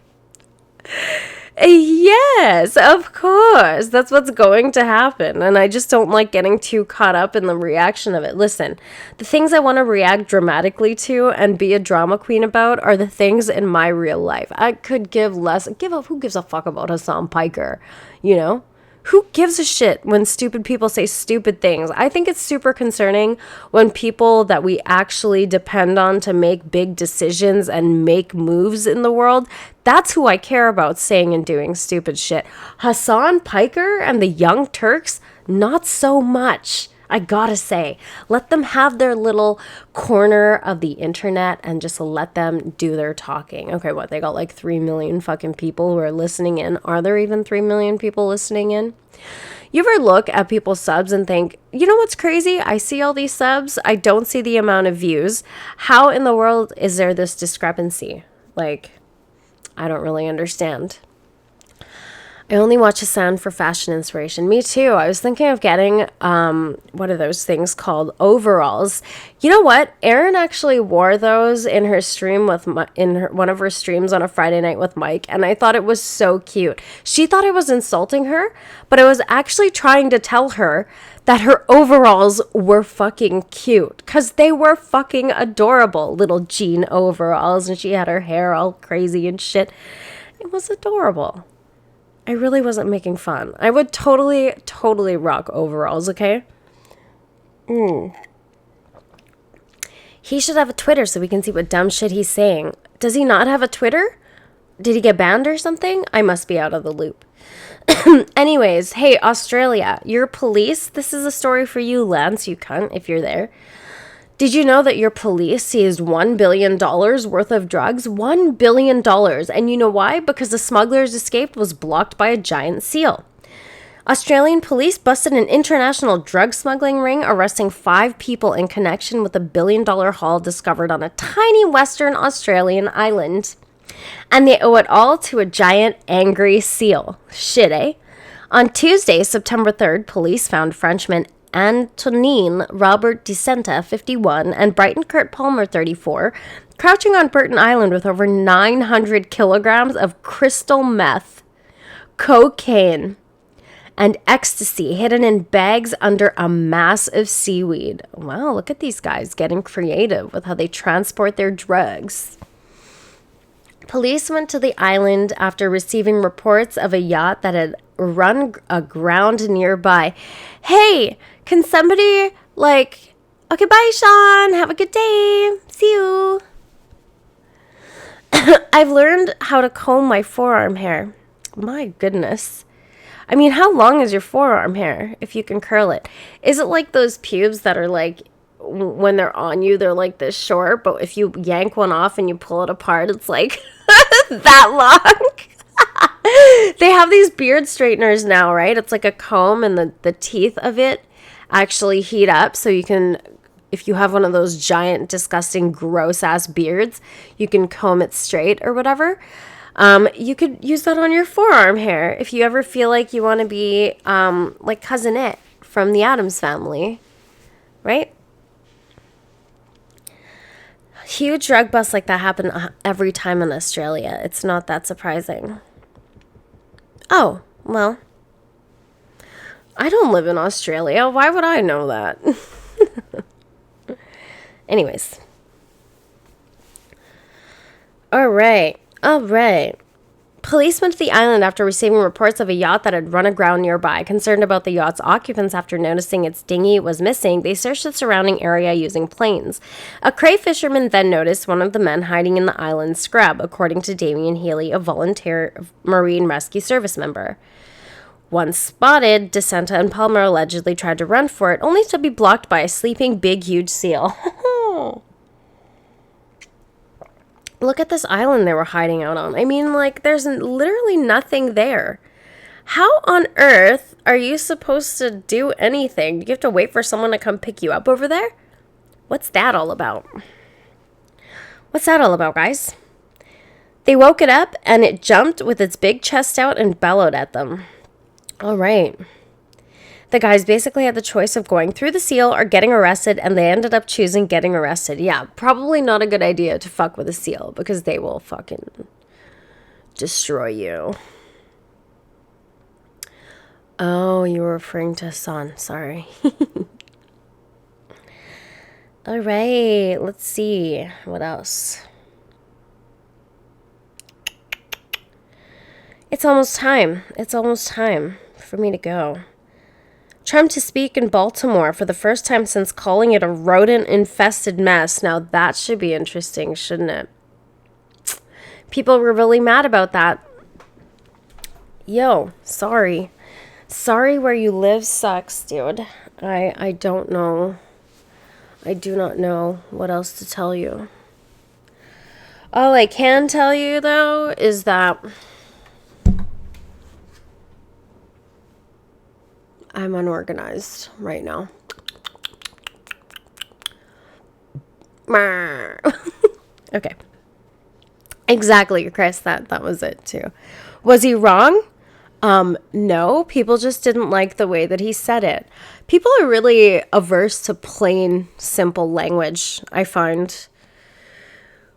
yes, of course. That's what's going to happen. And I just don't like getting too caught up in the reaction of it. Listen, the things I want to react dramatically to and be a drama queen about are the things in my real life. I could who gives a fuck about Hassan Piker, you know? Who gives a shit when stupid people say stupid things? I think it's super concerning when people that we actually depend on to make big decisions and make moves in the world, that's who I care about saying and doing stupid shit. Hassan Piker and the Young Turks, not so much. I gotta say, let them have their little corner of the internet and just let them do their talking. Okay, what, they got like 3 million fucking people who are listening in. Are there even 3 million people listening in? You ever look at people's subs and think, you know what's crazy? I see all these subs. I don't see the amount of views. How in the world is there this discrepancy? Like, I don't really understand. I only watch a sound for fashion inspiration. Me too. I was thinking of getting, what are those things called? Overalls. You know what? Erin actually wore those in her stream with one of her streams on a Friday night with Mike, and I thought it was so cute. She thought I was insulting her, but I was actually trying to tell her that her overalls were fucking cute, because they were fucking adorable. Little jean overalls, and she had her hair all crazy and shit. It was adorable. I really wasn't making fun. I would totally, totally rock overalls, okay? He should have a Twitter so we can see what dumb shit he's saying. Does he not have a Twitter? Did he get banned or something? I must be out of the loop. Anyways, hey, Australia, your police, this is a story for you, Lance, you cunt, if you're there. Did you know that your police seized $1 billion worth of drugs? $1 billion. And you know why? Because the smuggler's escape was blocked by a giant seal. Australian police busted an international drug smuggling ring, arresting 5 people in connection with a $1 billion haul discovered on a tiny Western Australian island. And they owe it all to a giant angry seal. Shit, eh? On Tuesday, September 3rd, police found Frenchman Antonin Robert DeSenta, 51, and Brighton Kurt Palmer, 34, crouching on Burton Island with over 900 kilograms of crystal meth, cocaine, and ecstasy hidden in bags under a mass of seaweed. Wow, look at these guys getting creative with how they transport their drugs. Police went to the island after receiving reports of a yacht that had run aground nearby. Hey, can somebody, okay, bye, Sean. Have a good day. See you. I've learned how to comb my forearm hair. My goodness. I mean, how long is your forearm hair if you can curl it? Is it like those pubes that are when they're on you, they're like this short, but if you yank one off and you pull it apart, it's like that long? They have these beard straighteners now, right? It's like a comb, and the teeth of it actually heat up, so you can, if you have one of those giant, disgusting, gross-ass beards, you can comb it straight or whatever. You could use that on your forearm hair if you ever feel like you want to be like Cousin It from the Addams Family, right? Huge drug busts like that happen every time in Australia. It's not that surprising. Oh, well, I don't live in Australia. Why would I know that? Anyways. All right. Police went to the island after receiving reports of a yacht that had run aground nearby. Concerned about the yacht's occupants after noticing its dinghy was missing, they searched the surrounding area using planes. A cray fisherman then noticed one of the men hiding in the island's scrub, according to Damien Healy, a volunteer Marine Rescue Service member. Once spotted, DeSenta and Palmer allegedly tried to run for it, only to be blocked by a sleeping big, huge seal. Look at this island they were hiding out on. I mean, there's literally nothing there. How on earth are you supposed to do anything? Do you have to wait for someone to come pick you up over there? What's that all about? Guys? They woke it up, and it jumped with its big chest out and bellowed at them. All right. The guys basically had the choice of going through the seal or getting arrested, and they ended up choosing getting arrested. Yeah, probably not a good idea to fuck with a seal, because they will fucking destroy you. Oh, you were referring to Son. Sorry. All right, let's see. What else? It's almost time for me to go. Trump to speak in Baltimore for the first time since calling it a rodent-infested mess. Now, that should be interesting, shouldn't it? People were really mad about that. Yo, sorry. Sorry where you live sucks, dude. I don't know. I do not know what else to tell you. All I can tell you, though, is that I'm unorganized right now. Okay. Exactly, Chris. That was it, too. Was he wrong? No, people just didn't like the way that he said it. People are really averse to plain, simple language,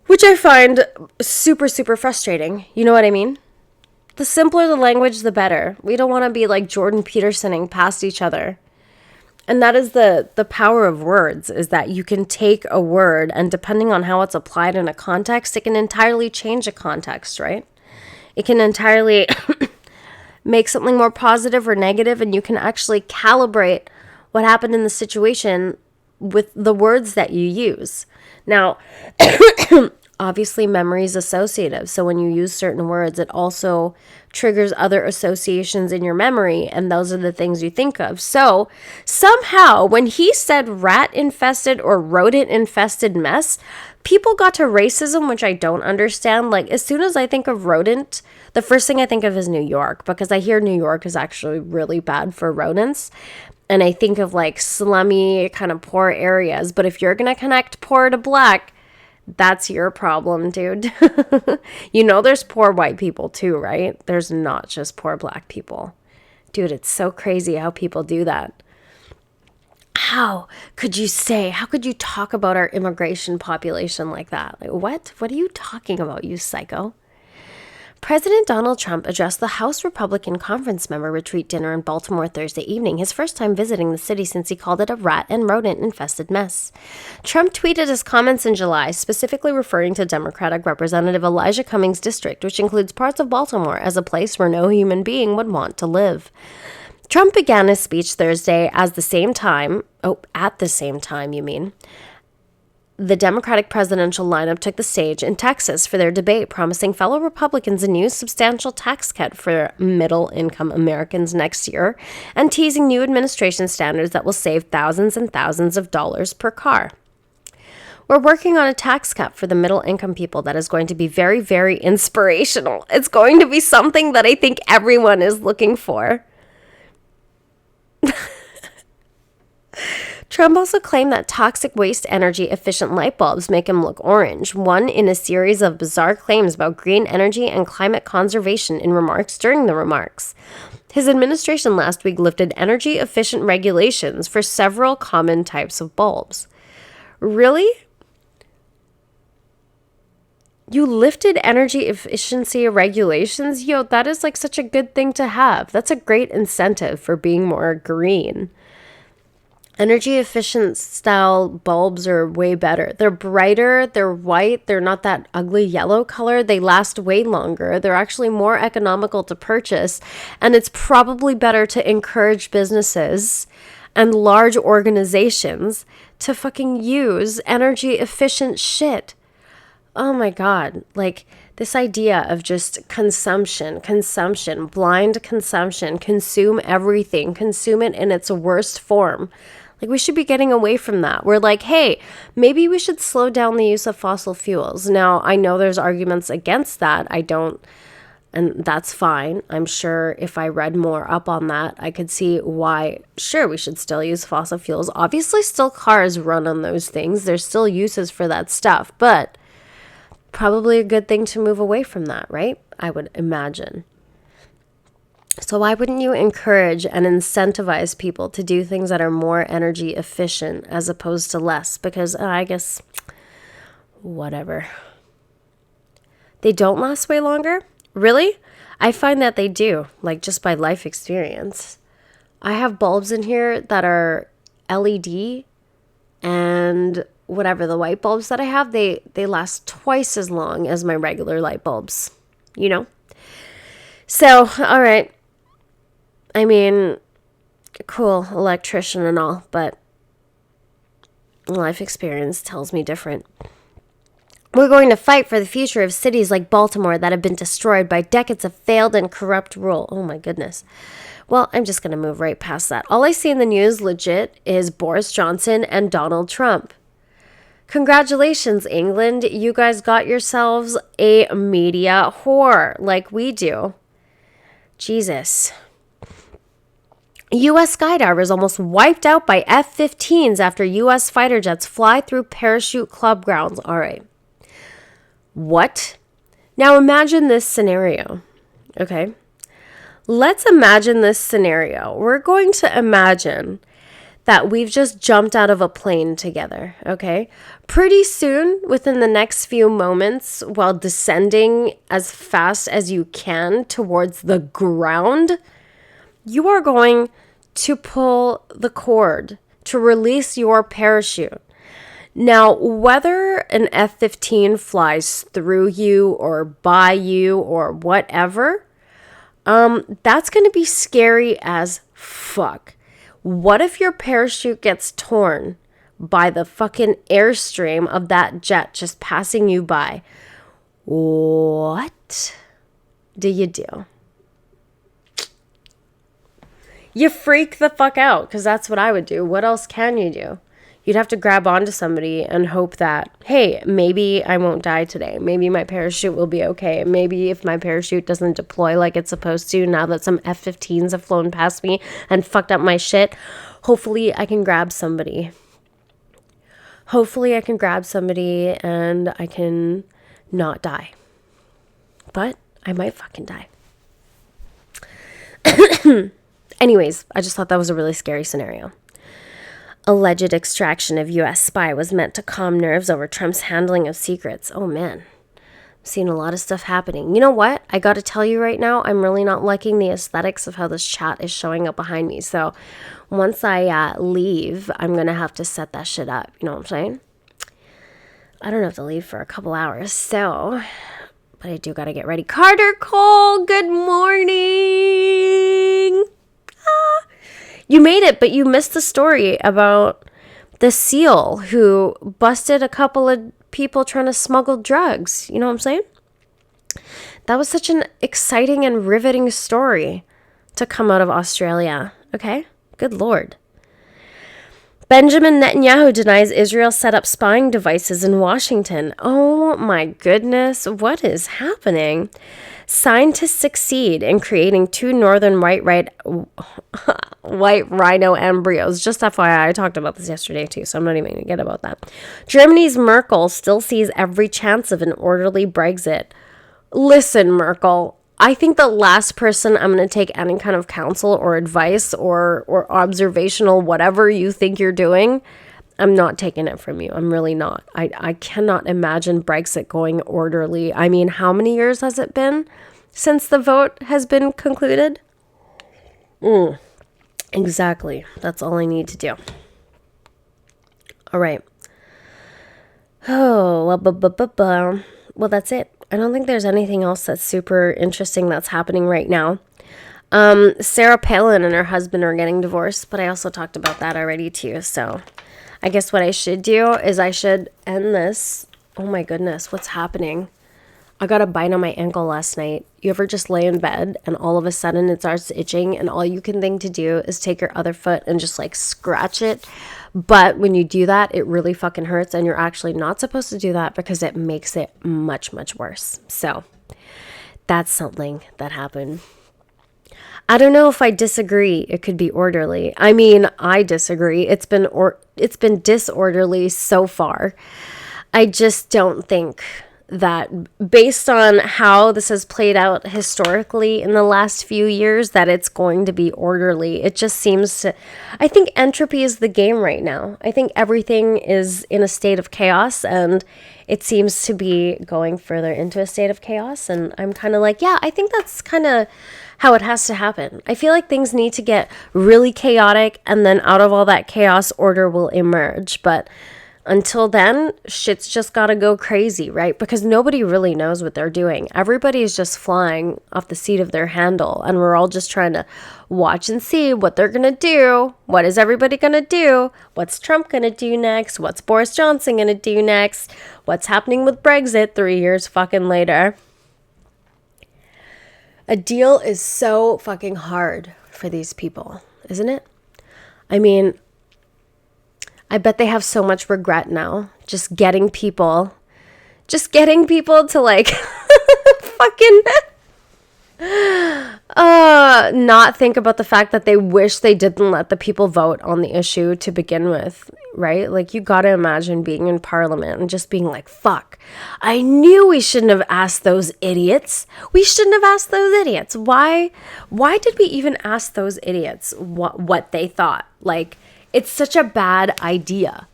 which I find super, super frustrating. You know what I mean? The simpler the language, the better. We don't want to be like Jordan Petersoning past each other. And that is the power of words, is that you can take a word and depending on how it's applied in a context, it can entirely change a context, right? It can entirely make something more positive or negative, and you can actually calibrate what happened in the situation with the words that you use. Now, obviously memory is associative. So when you use certain words, it also triggers other associations in your memory, and those are the things you think of. So somehow when he said rat infested or rodent infested mess, people got to racism, which I don't understand. Like, as soon as I think of rodent, the first thing I think of is New York, because I hear New York is actually really bad for rodents. And I think of like slummy, kind of poor areas. But if you're going to connect poor to black, that's your problem, dude. You know, there's poor white people too, right? There's not just poor black people. Dude, it's so crazy how people do that. How could you talk about our immigration population like that? Like, what? What are you talking about, you psycho? President Donald Trump addressed the House Republican conference member retreat dinner in Baltimore Thursday evening, his first time visiting the city since he called it a rat and rodent-infested mess. Trump tweeted his comments in July, specifically referring to Democratic Representative Elijah Cummings' district, which includes parts of Baltimore, as a place where no human being would want to live. Trump began his speech Thursday at the same time, the Democratic presidential lineup took the stage in Texas for their debate, promising fellow Republicans a new substantial tax cut for middle-income Americans next year and teasing new administration standards that will save thousands and thousands of dollars per car. We're working on a tax cut for the middle-income people that is going to be very, very inspirational. It's going to be something that I think everyone is looking for. Trump also claimed that toxic waste energy efficient light bulbs make him look orange, one in a series of bizarre claims about green energy and climate conservation in remarks during the remarks. His administration last week lifted energy efficient regulations for several common types of bulbs. Really? You lifted energy efficiency regulations? Yo, that is like such a good thing to have. That's a great incentive for being more green. Energy efficient style bulbs are way better. They're brighter, they're white, they're not that ugly yellow color. They last way longer. They're actually more economical to purchase. And it's probably better to encourage businesses and large organizations to fucking use energy efficient shit. Oh my God. Like, this idea of just consumption, blind consumption, consume everything, consume it in its worst form. Like, we should be getting away from that. We're like, hey, maybe we should slow down the use of fossil fuels. Now, I know there's arguments against that. And that's fine. I'm sure if I read more up on that, I could see why, sure, we should still use fossil fuels. Obviously, still cars run on those things. There's still uses for that stuff, but probably a good thing to move away from that, right? I would imagine. So why wouldn't you encourage and incentivize people to do things that are more energy efficient as opposed to less? Because I guess, whatever. They don't last way longer? Really? I find that they do, like just by life experience. I have bulbs in here that are LED, and whatever, the white bulbs that I have, they last twice as long as my regular light bulbs, you know? So, all right. I mean, cool, electrician and all, but life experience tells me different. We're going to fight for the future of cities like Baltimore that have been destroyed by decades of failed and corrupt rule. Oh my goodness. Well, I'm just going to move right past that. All I see in the news, legit, is Boris Johnson and Donald Trump. Congratulations, England. You guys got yourselves a media whore like we do. Jesus. U.S. skydivers almost wiped out by F-15s after U.S. fighter jets fly through parachute club grounds. All right. What? Now imagine this scenario, okay? let's imagine this scenario. We're going to imagine that we've just jumped out of a plane together, okay? Pretty soon, within the next few moments, while descending as fast as you can towards the ground, you are going to pull the cord to release your parachute. Now, whether an F-15 flies through you or by you or whatever, that's going to be scary as fuck. What if your parachute gets torn by the fucking airstream of that jet just passing you by? What do you do? You freak the fuck out, because that's what I would do. What else can you do? You'd have to grab onto somebody and hope that, hey, maybe I won't die today. Maybe my parachute will be okay. Maybe if my parachute doesn't deploy like it's supposed to, now that some F-15s have flown past me and fucked up my shit, hopefully I can grab somebody. Hopefully I can grab somebody and I can not die. But I might fucking die. Anyways, I just thought that was a really scary scenario. Alleged extraction of U.S. spy was meant to calm nerves over Trump's handling of secrets. Oh, man. I've seen a lot of stuff happening. You know what? I got to tell you right now, I'm really not liking the aesthetics of how this chat is showing up behind me. So once I leave, I'm going to have to set that shit up. You know what I'm saying? I don't have to leave for a couple hours. So, but I do got to get ready. Carter Cole, good morning. You made it, but you missed the story about the SEAL who busted a couple of people trying to smuggle drugs. You know what I'm saying? That was such an exciting and riveting story to come out of Australia. Okay? Good Lord. Benjamin Netanyahu denies Israel set up spying devices in Washington. Oh my goodness, what is happening? Scientists succeed in creating two northern white rhino embryos. Just FYI, I talked about this yesterday too, so I'm not even going to get about that. Germany's Merkel still sees every chance of an orderly Brexit. Listen, Merkel, I think the last person I'm going to take any kind of counsel or advice or observational whatever you think you're doing, I'm not taking it from you. I'm really not. I cannot imagine Brexit going orderly. I mean, how many years has it been since the vote has been concluded? Exactly. That's all I need to do. All right. Oh, well, that's it. I don't think there's anything else that's super interesting that's happening right now. Sarah Palin and her husband are getting divorced, but I also talked about that already too. So I guess what I should do is I should end this. Oh my goodness, what's happening? I got a bite on my ankle last night. You ever just lay in bed and all of a sudden it starts itching and all you can think to do is take your other foot and just like scratch it. But when you do that, it really fucking hurts and you're actually not supposed to do that because it makes it much, much worse. So that's something that happened. I don't know if I disagree. It could be orderly. I mean, I disagree. It's been disorderly so far. I just don't think that based on how this has played out historically in the last few years that it's going to be orderly. It just seems to, I think entropy is the game right now. I think everything is in a state of chaos and it seems to be going further into a state of chaos. And I'm kind of like, yeah, I think that's kind of how it has to happen. I feel like things need to get really chaotic and then out of all that chaos, order will emerge. But until then, shit's just gotta go crazy, right? Because nobody really knows what they're doing. Everybody's just flying off the seat of their handle, and we're all just trying to watch and see what they're gonna do. What is everybody gonna do? What's Trump gonna do next? What's Boris Johnson gonna do next? What's happening with Brexit 3 years fucking later? A deal is so fucking hard for these people, isn't it? I mean, I bet they have so much regret now. Just getting people to like fucking, Not think about the fact that they wish they didn't let the people vote on the issue to begin with, right? Like, you gotta imagine being in parliament and just being like, fuck, I knew we shouldn't have asked those idiots. We shouldn't have asked those idiots. Why did we even ask those idiots what they thought? Like, it's such a bad idea.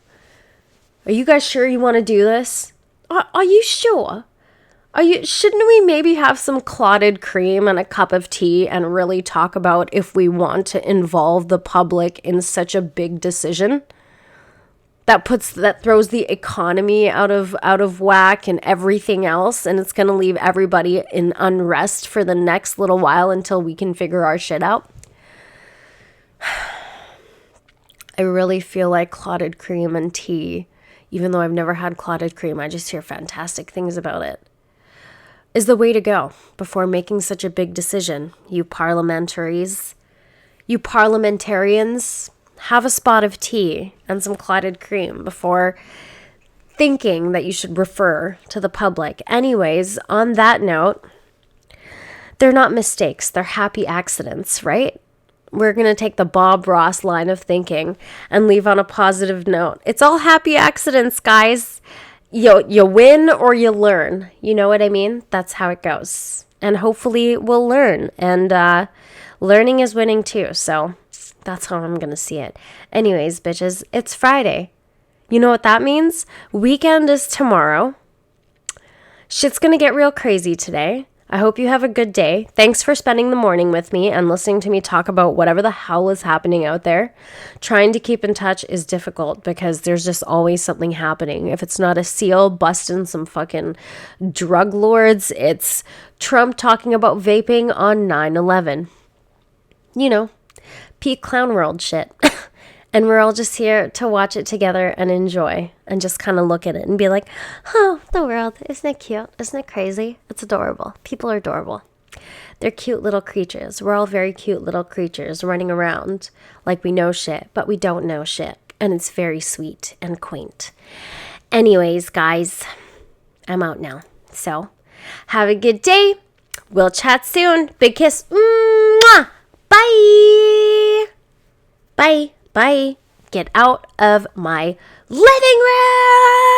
Are you guys sure you want to do this? Are you sure? Shouldn't we maybe have some clotted cream and a cup of tea and really talk about if we want to involve the public in such a big decision that throws the economy out of whack and everything else, and it's going to leave everybody in unrest for the next little while until we can figure our shit out? I really feel like clotted cream and tea, even though I've never had clotted cream, I just hear fantastic things about it, is the way to go before making such a big decision. You parliamentarians, have a spot of tea and some clotted cream before thinking that you should refer to the public. Anyways, on that note, they're not mistakes. They're happy accidents, right? We're going to take the Bob Ross line of thinking and leave on a positive note. It's all happy accidents, guys. You win or you learn. You know what I mean? That's how it goes. And hopefully we'll learn. And learning is winning too. So that's how I'm going to see it. Anyways, bitches, it's Friday. You know what that means? Weekend is tomorrow. Shit's going to get real crazy today. I hope you have a good day. Thanks for spending the morning with me and listening to me talk about whatever the hell is happening out there. Trying to keep in touch is difficult because there's just always something happening. If it's not a SEAL busting some fucking drug lords, it's Trump talking about vaping on 9/11. You know, peak clown world shit. And we're all just here to watch it together and enjoy and just kind of look at it and be like, oh, the world, isn't it cute? Isn't it crazy? It's adorable. People are adorable. They're cute little creatures. We're all very cute little creatures running around like we know shit, but we don't know shit. And it's very sweet and quaint. Anyways, guys, I'm out now. So have a good day. We'll chat soon. Big kiss. Mwah! Bye. Bye. Bye. Get out of my living room.